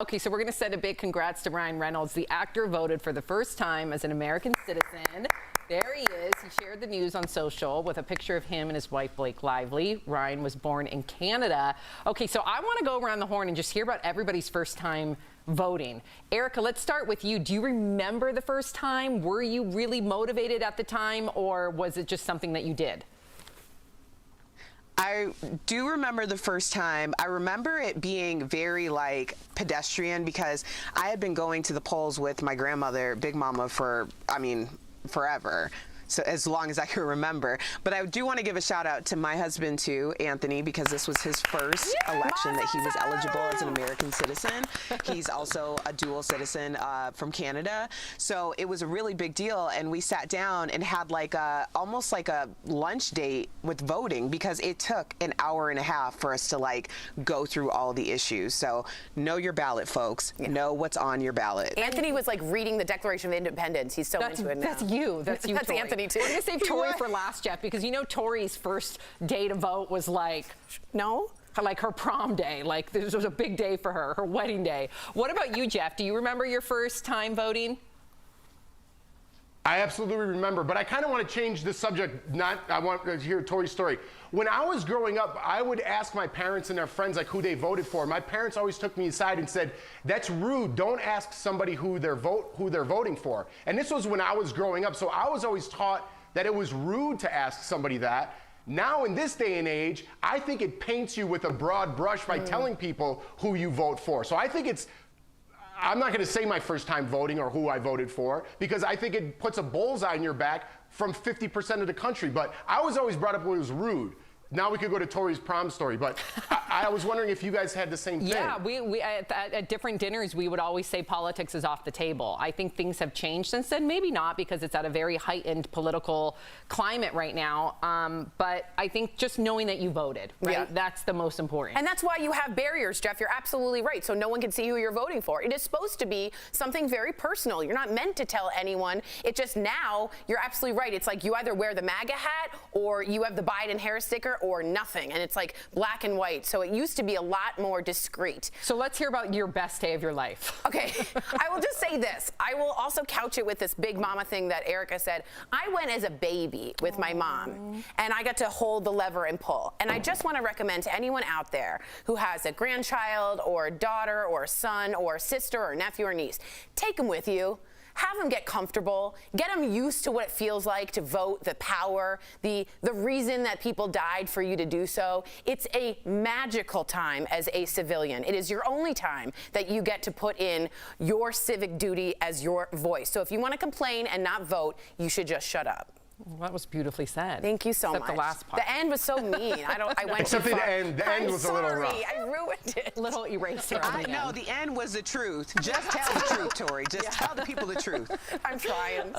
Okay, so we're going to send a big congrats to Ryan Reynolds. The actor voted for the first time as an American citizen. There he is. He shared the news on social with a picture of him and his wife, Blake Lively. Ryan was born in Canada. Okay, so I want to go around the horn and just hear about everybody's first time voting. Erica, let's start with you. Do you remember the first time? Were you really motivated at the time, or was it just something that you did? I do remember the first time. I remember it being very pedestrian because I had been going to the polls with my grandmother, Big Mama, for, forever. So as long as I can remember. But I do want to give a shout out to my husband too, Anthony, because this was his first election that he was eligible as an American citizen. He's also a dual citizen from Canada. So it was a really big deal, and we sat down and had almost like a lunch date with voting, because it took an hour and a half for us to go through all the issues. So know your ballot, folks. Yeah. Know what's on your ballot. Anthony was reading the Declaration of Independence. He's so into it now. That's you. That's you. That's Anthony. Too. We're going to save Tori for last, Jeff, because you know Tori's first day to vote was like her prom day. This was a big day for her wedding day. What about you, Jeff? Do you remember your first time voting? I absolutely remember, but I kind of want to change the subject. I want to hear Tori's story. When I was growing up, I would ask my parents and their friends who they voted for. My parents always took me aside and said, "That's rude. Don't ask somebody who they're voting for." And this was when I was growing up, so I was always taught that it was rude to ask somebody that. Now, in this day and age, I think it paints you with a broad brush by telling people who you vote for. So I think I'm not going to say my first time voting or who I voted for, because I think it puts a bullseye in your back from 50% of the country. But I was always brought up when it was rude. Now we could go to Tori's prom story, but I was wondering if you guys had the same thing. Yeah, we at different dinners, we would always say politics is off the table. I think things have changed since then. Maybe not, because it's at a very heightened political climate right now. But I think just knowing that you voted, right? That's the most important. And that's why you have barriers, Jeff. You're absolutely right. So no one can see who you're voting for. It is supposed to be something very personal. You're not meant to tell anyone. It just, now, you're absolutely right. It's like you either wear the MAGA hat or you have the Biden hair sticker, or nothing, and it's black and white. So it used to be a lot more discreet. So let's hear about your best day of your life. Okay, I will just say this. I will also couch it with this Big Mama thing that Erica said. I went as a baby with my mom, and I got to hold the lever and pull. And I just want to recommend to anyone out there who has a grandchild or a daughter or a son or a sister or nephew or niece, take them with you. Have them get comfortable, get them used to what it feels like to vote, the power, the reason that people died for you to do so. It's a magical time as a civilian. It is your only time that you get to put in your civic duty as your voice. So if you want to complain and not vote, you should just shut up. Well, that was beautifully said. Thank you so much. Except the last part. The end was so mean. I went Except too far. the end was a little rough. I ruined it. Little eraser. No, the end was the truth. Just tell the truth, Tori. Just tell the people the truth. I'm trying.